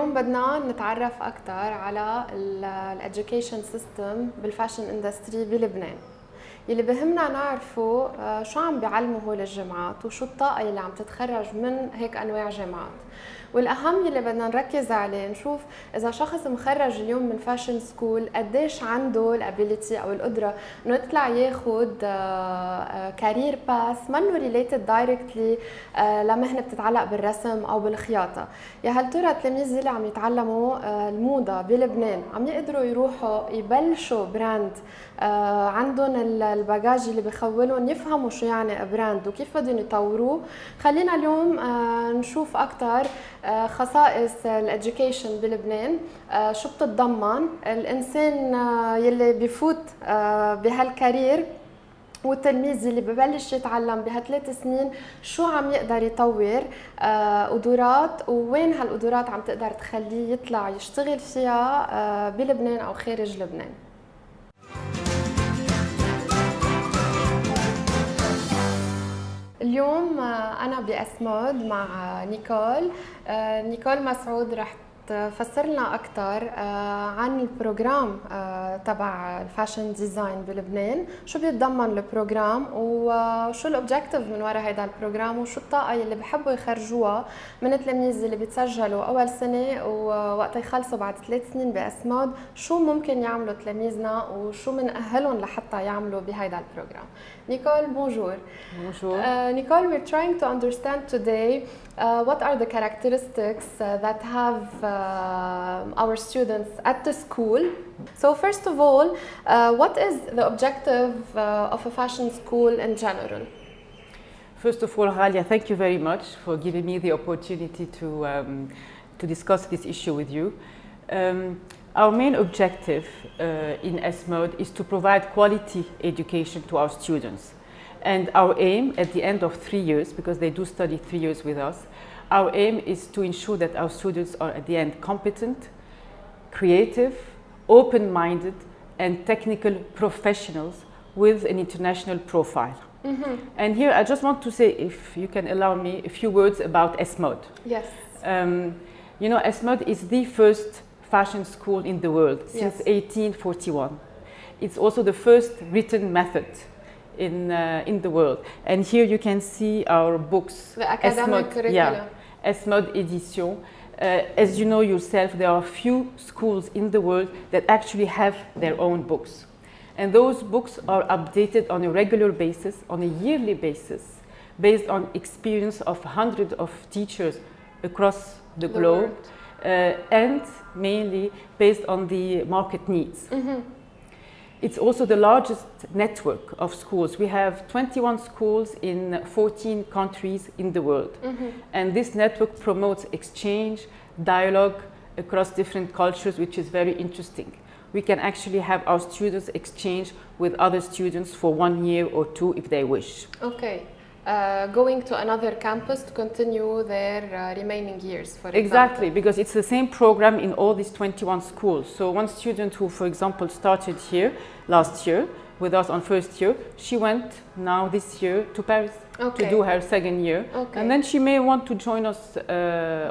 اليوم بدنا نتعرف أكثر على الإديوكيشن سيستم بالفاشن اندستري بلبنان. يلي بهمنا نعرفه شو عم بيعلموا هول الجامعات وشو الطاقة اللي عم تتخرج من هيك أنواع جامعات. والأهم يلي بدنا نركز عليه نشوف إذا شخص مخرج اليوم من فاشن سكول قديش عنده الابيليتي أو القدرة إنه يطلع ياخد كارير باث منه ريليتد دايركتلي لمهنة بتتعلق بالرسم أو بالخياطة. يا هل ترى التلاميذ اللي عم يتعلموا الموضة بلبنان عم يقدروا يروحوا يبلشوا براند عندهم الباجاج اللي بخولهم يفهموا شو يعني براند وكيف بدهم يطوروه؟ خلينا اليوم نشوف أكثر خصائص الإديوكيشن بلبنان، شو بتتضمن الإنسان يلي بفوت بهالكارير والتلميذ اللي ببلش يتعلم بهالثلاث سنين شو عم يقدر يطور قدرات ووين هالقدرات عم تقدر تخليه يطلع يشتغل فيها بلبنان أو خارج لبنان. اليوم أنا بإسمود مع نيكول مسعود رح تفسر لنا أكثر عن البروجرام تبع الفاشن ديزاين بلبنان، شو بيتضمن البروجرام وشو الأوبجيكتيف من وراء هذا البروجرام وشو الطاقة اللي بحبوا يخرجوها من التلاميذ اللي بيتسجلوا أول سنة ووقت يخلصوا بعد 3 سنين بإسمود، شو ممكن يعملوا تلاميذنا وشو منأهلهم لحتى يعملوا بهذا البروجرام. Nicole, bonjour. Bonjour. Nicole, we're trying to understand today what are the characteristics that have our students at the school. So first of all, what is the objective of a fashion school in general? First of all, Ghalia, thank you very much for giving me the opportunity to discuss this issue with you. Our main objective in ESMOD is to provide quality education to our students. And our aim at the end of 3 years, because they do study 3 years with us, our aim is to ensure that our students are at the end competent, creative, open-minded and technical professionals with an international profile. Mm-hmm. And here I just want to say, if you can allow me, a few words about ESMOD. Yes. You know, ESMOD is the first fashion school in the world since yes. 1841. It's also the first written method in the world. And here you can see our books. The academic curriculum. Yeah, ESMOD Edition. As you know yourself, there are few schools in the world that actually have their own books. And those books are updated on a regular basis, on a yearly basis, based on experience of hundreds of teachers across the globe. And mainly based on the market needs. Mm-hmm. It's also the largest network of schools. We have 21 schools in 14 countries in the world. Mm-hmm. And this network promotes exchange, dialogue across different cultures, which is very interesting. We can actually have our students exchange with other students for 1 year or 2 if they wish. Okay. Going to another campus to continue their remaining years, for example. Exactly, because it's the same program in all these 21 schools. So one student who, for example, started here last year with us on first year, she went now this year to Paris to do her second year. Okay. And then she may want to join us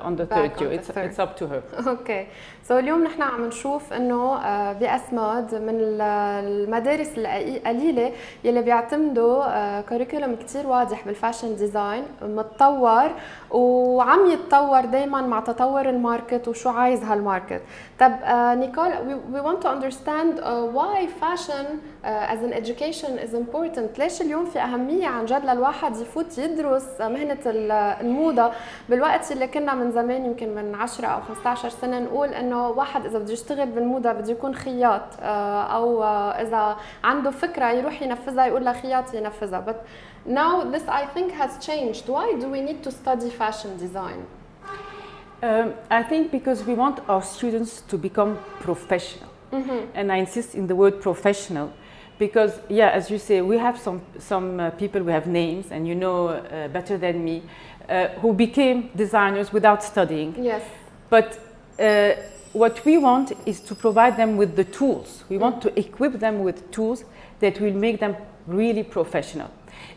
on the third year. It's up to her. Okay. So اليوم نحن عم نشوف انه بأسمود من المدارس القليله يلي بيعتمدوا كوريكولم كثير واضح بالفاشن ديزاين متطور وعم يتطور دائما مع تطور الماركت وشو عايز هالماركت. طب نيكول, we want to understand why fashion as an education is important. ليش اليوم في أهمية عن جد للواحد يفوت يدرس مهنة الموضة بالوقت اللي كنا من زمان يمكن من 10 أو 15 سنة نقول إنه واحد إذا بده يشتغل بالموضة بده يكون خياط أو إذا عنده فكرة يروح ينفذها يقول لها خياط ينفذها. But now this I think has changed. Why do we need to study fashion design? I think because we want our students to become professional. Mm-hmm. And I insist in the word professional. Because, yeah, as you say, we have some people who have names, and you know better than me, who became designers without studying. Yes. But what we want is to provide them with the tools. We want to equip them with tools that will make them really professional.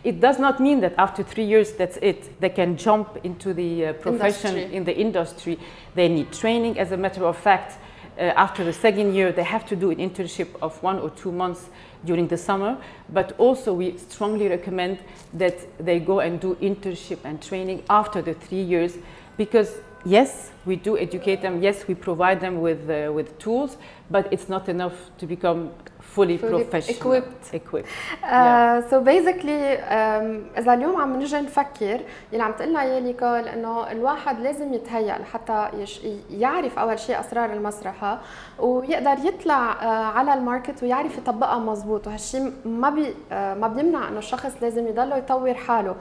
It does not mean that after 3 years, that's it. They can jump into the profession in the industry. They need training. As a matter of fact, after the second year, they have to do an internship of 1 or 2 months during the summer. But also, we strongly recommend that they go and do internship and training after the 3 years, because yes, we do educate them. Yes, we provide them with tools, but it's not enough to become fully professional. Equipped. So basically إذا اليوم عم نجي نفكر اللي عم تقلنا إياه نيكول إنه الواحد لازم يتهيأ لحتى يعرف أول شيء أسرار المسرح ويقدر يطلع على الماركت ويعرف يطبقها مزبوط، وهالشيء ما بيمنع إنه الشخص لازم يضله يطور حاله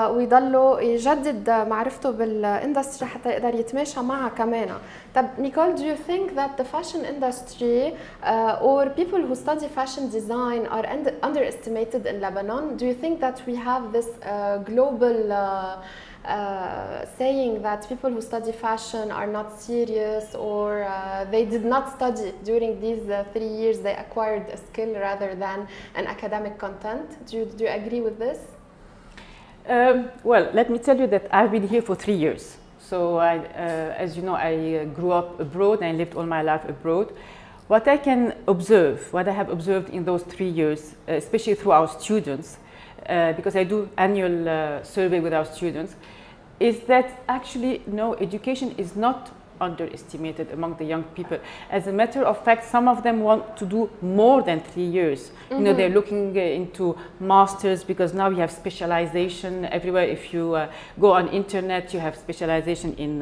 ويضلوا يجدد معرفته بالاندستري حتى يقدر يتماشى معها كمان. طب نيكول, do you think that the fashion industry or people who study fashion design are underestimated in Lebanon? Do you think that we have this global saying that people who study fashion are not serious, or they did not study during these 3 years, they acquired a skill rather than an academic content? Do you agree with this? Well, let me tell you that I've been here for 3 years. So, as you know, I grew up abroad and lived all my life abroad. What I can observe, what I have observed in those 3 years, especially through our students, because I do annual survey with our students, is that actually, no, education is not underestimated among the young people. As a matter of fact, some of them want to do more than 3 years. You know, they're looking into masters, because now you have specialization everywhere. If you go on internet, you have specialization in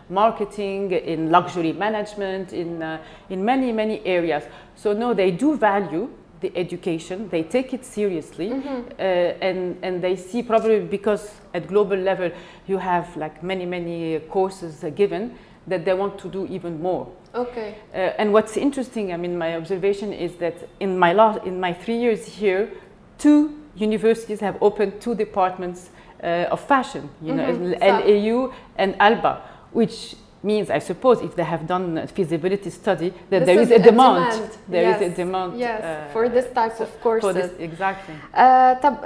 marketing, in luxury management, in many areas. So no, they do value the education, they take it seriously, and they see, probably because at global level you have like many courses given, that they want to do even more. Okay. And what's interesting, I mean, my observation is that in my 3 years here, 2 universities have opened 2 departments of fashion, you know, LAU and ALBA, which means, I suppose, if they have done a feasibility study, that there is a demand. There is a demand. Yes, for this type of courses. For this, exactly.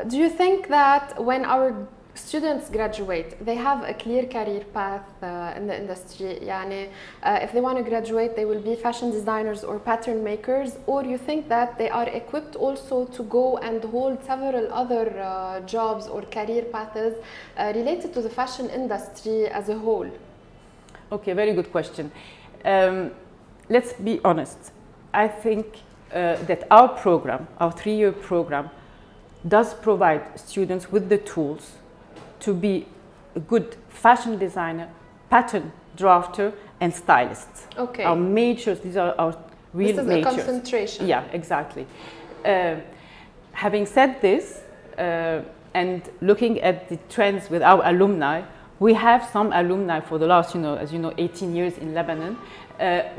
Do you think that when our students graduate, they have a clear career path in the industry? يعني, if they want to graduate, they will be fashion designers or pattern makers, or you think that they are equipped also to go and hold several other jobs or career paths related to the fashion industry as a whole? Okay, very good question. Let's be honest. I think that our program, our 3-year program, does provide students with the tools to be a good fashion designer, pattern drafter, and stylist. Okay. Our majors, these are our real majors. This is a concentration. Yeah, exactly. Having said this, and looking at the trends with our alumni, we have some alumni for the last, as you know, 18 years in Lebanon,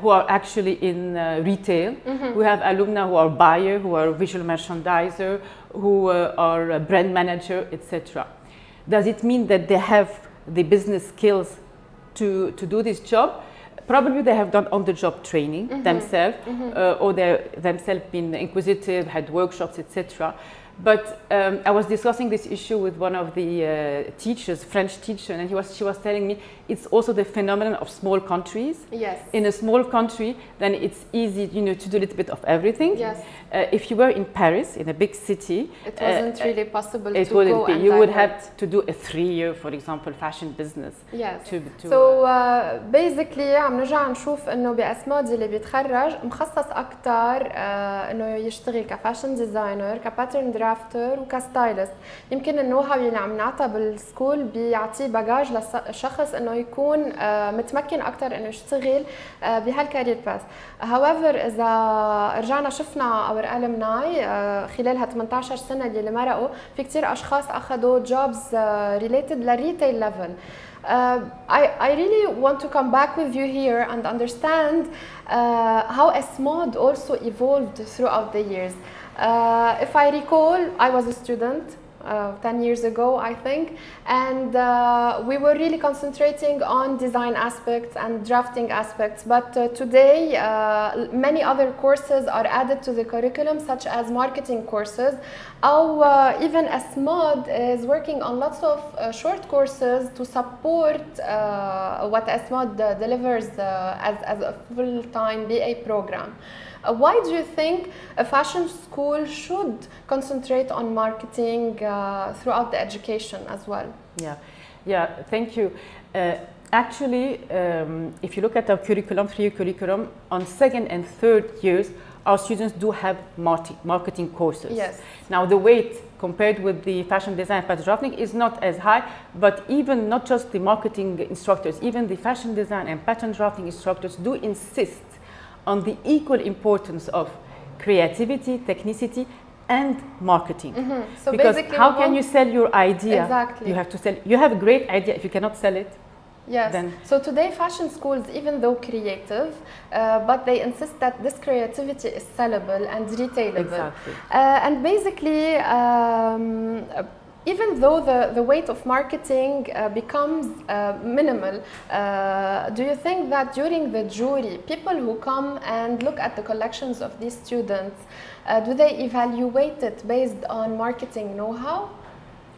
who are actually in retail. We have alumni who are buyer, who are visual merchandiser, who are a brand manager, etc. Does it mean that they have the business skills to do this job? Probably they have done on-the-job training themselves, or they themselves been inquisitive, had workshops, etc. But I was discussing this issue with one of the teachers, French teacher, and she was telling me it's also the phenomenon of small countries. Yes. In a small country, then it's easy, to do a little bit of everything. Yes. If you were in Paris, in a big city, it wasn't really possible to go and you would have to do a 3-year, for example, fashion business. Yes. So basically عم نرجع نشوف إنه بأسمود اللي بيتخرج مخصص أكتر إنه يشتغل كفاشن ديزاينر، كباترن درافتر وكستايلست. يمكن النوها اللي عم نعطى بالسكول بيعطيه باجاج للشخص إنه يكون متمكن أكتر إنه يشتغل بهالكارير باث. However إذا رجعنا شفنا our alumni خلال ها 18 سنة اللي مرقوا، في كتير أشخاص أخذوا jobs related للريتيل level. I really want to come back with you here and understand how ESMOD also evolved throughout the years. If I recall, I was a student 10 years ago, I think, and we were really concentrating on design aspects and drafting aspects. But today, many other courses are added to the curriculum, such as marketing courses. Even ESMOD is working on lots of short courses to support what ESMOD delivers as a full-time BA program. Why do you think a fashion school should concentrate on marketing throughout the education as well? Yeah, thank you. Actually, if you look at our curriculum, 3-year curriculum, on 2nd and 3rd years, our students do have marketing courses. Yes. Now, the weight compared with the fashion design pattern drafting is not as high, but even not just the marketing instructors, even the fashion design and pattern drafting instructors do insist on the equal importance of creativity, technicity, and marketing. So because basically, how can you sell your idea? Exactly. You have to sell. You have a great idea. If you cannot sell it, yes. Then so today, fashion schools, even though creative, but they insist that this creativity is sellable and retailable. Exactly. And basically, even though the weight of marketing becomes minimal, do you think that during the jury, people who come and look at the collections of these students, do they evaluate it based on marketing know-how?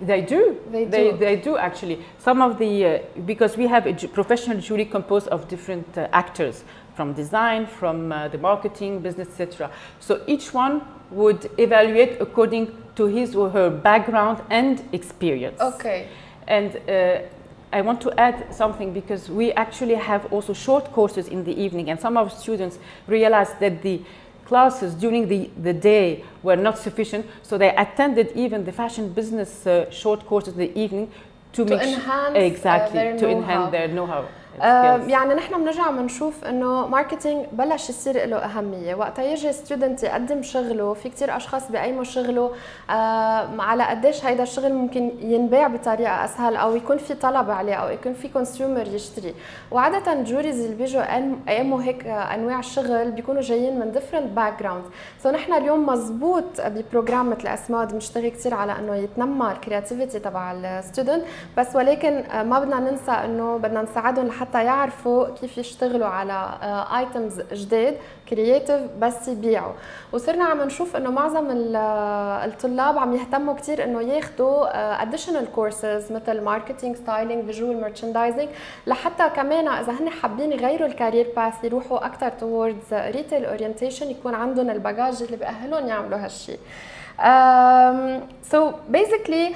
They do. They do actually. Some of the because we have a professional jury composed of different actors from design, from the marketing, business, etc. So each one would evaluate according to his or her background and experience. Okay. And I want to add something, because we actually have also short courses in the evening, and some of our students realized that the classes during the day were not sufficient, so they attended even the fashion business short courses in the evening to enhance their know-how. يعني نحن بنرجع بنشوف انه ماركتينج بلش يصير له اهميه وقتها يجي ستودنت يقدم شغله. في كثير اشخاص بيقيموا شغله على قديش هيدا الشغل ممكن ينباع بطريقه اسهل، او يكون في طلب عليه، او يكون في كونسيومر يشتري. وعاده الجوريز اللي بيجوا يقيموا هيك انواع الشغل بيكونوا جايين من ديفرنت باك جراوند. سو نحن اليوم مزبوط ببروجرام مثل اسماد بنشتغل كثير على انه يتنمى الكرياتيفيتي تبع الستودنت، بس ولكن ما بدنا ننسى انه بدنا نساعدهم حتى يعرفوا كيف يشتغلوا على ايتمز جديد كرياتيف بس يبيعوا. وصرنا عم نشوف انه معظم الطلاب عم يهتموا كثير انه ياخذوا اديشنال كورسز مثل ماركتينج، ستايلينج، فيجوال ميرشندايزنج، لحتى كمان اذا هن حابين يغيروا الكارير باث يروحوا اكثر توردز ريتيل اورينتيشن، يكون عندهم الباجاج اللي بيأهلهم يعملوا هالشيء. So basically,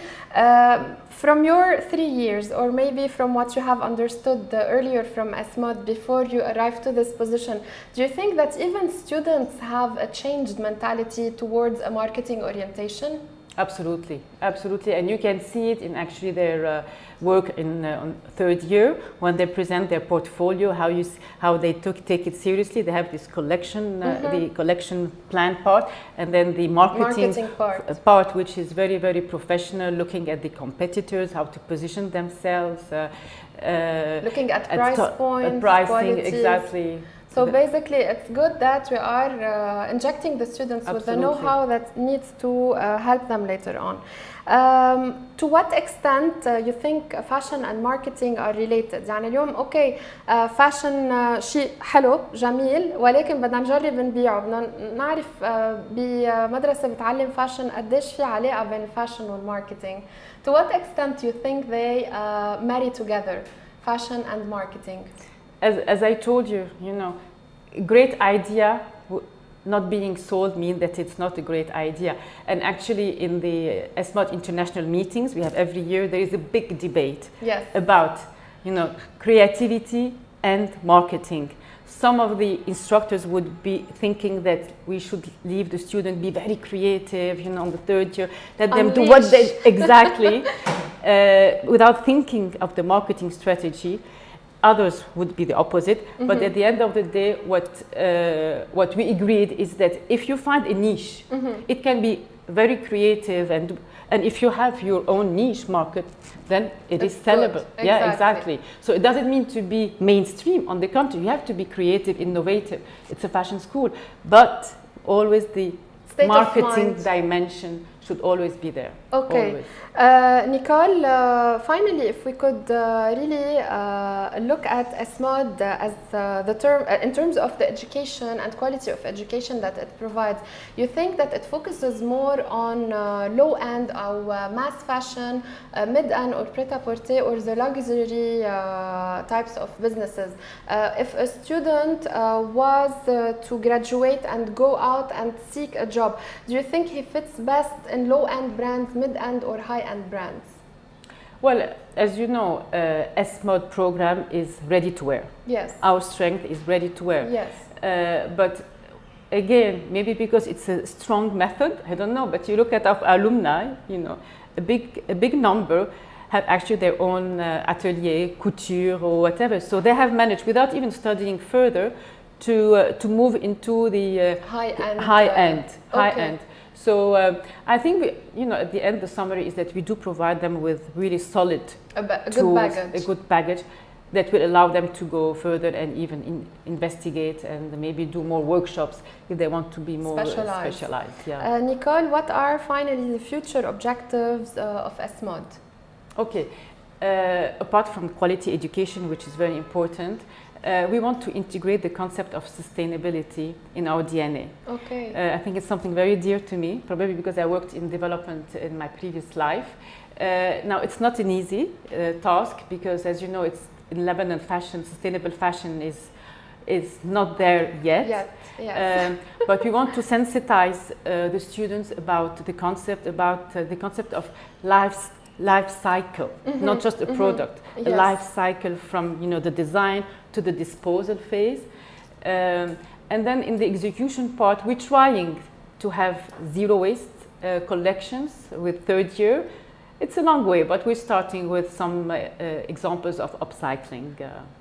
from your 3 years, or maybe from what you have understood earlier from ESMOD before you arrived to this position, do you think that even students have a changed mentality towards a marketing orientation? Absolutely, absolutely, and you can see it in actually their work in on 3rd year when they present their portfolio. How they take it seriously. They have this collection, the collection plan part, and then the marketing part, which is very, very professional, looking at the competitors, how to position themselves, looking at price points, pricing, qualities. Exactly. So basically, it's good that we are injecting the students with the know-how that needs to help them later on. To what extent you think fashion and marketing are related? يعني اليوم اوكي فاشن شيء حلو جميل، ولكن بدنا نجرب نبيعه. بدنا نعرف بمدرسة بتعلم فاشن قديش في علاقة بين الفاشن والماركتينج. To what extent do you think they marry together, fashion and marketing? As I told you, great idea not being sold means that it's not a great idea. And actually in the ESMOD international meetings we have every year, there is a big debate about creativity and marketing. Some of the instructors would be thinking that we should leave the student be very creative, on the 3rd year, let them do what they exactly without thinking of the marketing strategy. Others would be the opposite, but at the end of the day, what we agreed is that if you find a niche, it can be very creative, and if you have your own niche market, then it is sellable. Exactly. Yeah, exactly. So it doesn't mean to be mainstream. On the contrary, you have to be creative, innovative. It's a fashion school, but always the marketing dimension should always be there. Okay. Nicole, finally, if we could really look at ESMOD as the term, in terms of the education and quality of education that it provides, you think that it focuses more on low-end or mass fashion, mid-end or pret-a-porter, or the luxury types of businesses? If a student was to graduate and go out and seek a job, do you think he fits best in low-end brands, mid-end or high-end brands? Well, as you know, ESMOD program is ready to wear. Yes. Our strength is ready to wear. Yes. But again, maybe because it's a strong method, I don't know, but you look at our alumni, you know, a big number have actually their own atelier, couture or whatever. So they have managed, without even studying further, to move into the high end. So I think at the end, the summary is that we do provide them with really solid tools, a good baggage that will allow them to go further and even investigate and maybe do more workshops if they want to be more specialized. Yeah. Nicole, what are finally the future objectives of ESMOD? Okay, apart from quality education, which is very important, we want to integrate the concept of sustainability in our DNA. Okay. I think it's something very dear to me, probably because I worked in development in my previous life. Now, it's not an easy task because, as you know, it's in Lebanon, sustainable fashion is not there yet. Yes. But we want to sensitize the students about the concept of life cycle, not just a product, a life cycle from the design to the disposal phase. And then in the execution part, we're trying to have zero waste collections with third year. It's a long way, but we're starting with some examples of upcycling.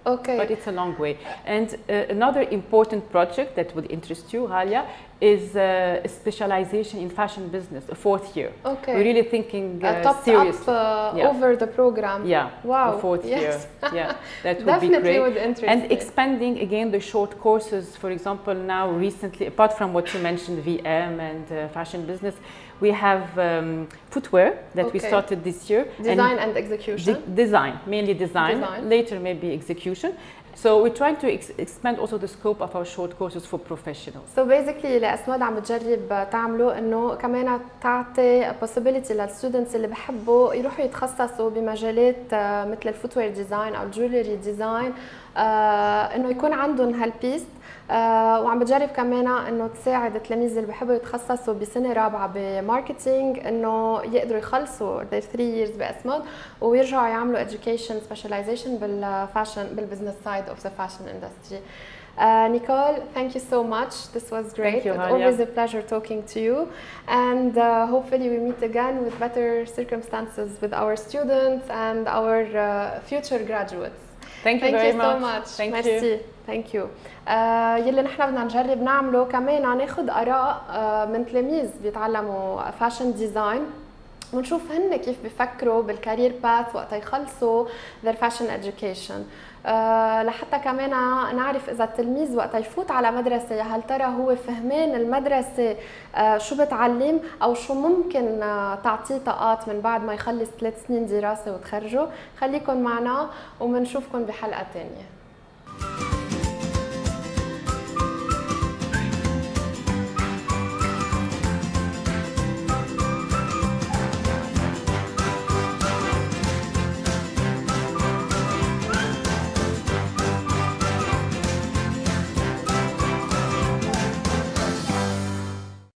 Okay. But it's a long way. And another important project that would interest you, Halia, is a specialization in fashion business, a fourth year. Okay. We're really thinking seriously. Over the program. Yeah. Wow. A fourth year. Yeah. That would Definitely be great. Would interest and me. expanding again the short courses. For example, now recently, apart from what you mentioned, VM and fashion business, we have footwear that we started this year. Design and execution. Mainly design. Later maybe execution. So we're trying to expand also the scope of our short courses for professionals. So basically اللي اسمود عم بتجرب تعمله انه كمان تعطي possibility للستودنتس اللي بحبوا يروحوا يتخصصوا بمجالات مثل الفوتوير ديزاين او الجولري ديزاين انه يكون عندهم هالبيست. وعم بجرب كمان انه تساعد التلاميذ اللي بحبوا يتخصصوا بسنه رابعه بماركتينج انه يقدروا يخلصوا their 3 years باسمود ويرجعوا يعملوا education specialization بالفاشن بالبزنس side of the fashion industry. Nicole, thank you so much. This was great. Thank you, It's always a pleasure talking to you, and hopefully we meet again with better circumstances with our students and our future graduates. Thank you very much. So much. Thank Merci. you. Thank you. يلي نحن بدنا نجرب نعمله كمان ناخذ آراء من تلاميذ بيتعلموا فاشن ديزاين ونشوف هن كيف بيفكروا بالكارير باث وقت يخلصوا their fashion education. لحتى كمان نعرف اذا التلميذ وقت يفوت على مدرسه هل ترى هو فهمان المدرسه شو بتعلم او شو ممكن تعطيه طاقات من بعد ما يخلص 3 سنين دراسه وتخرجوا. خليكم معنا وبنشوفكم بحلقه ثانيه.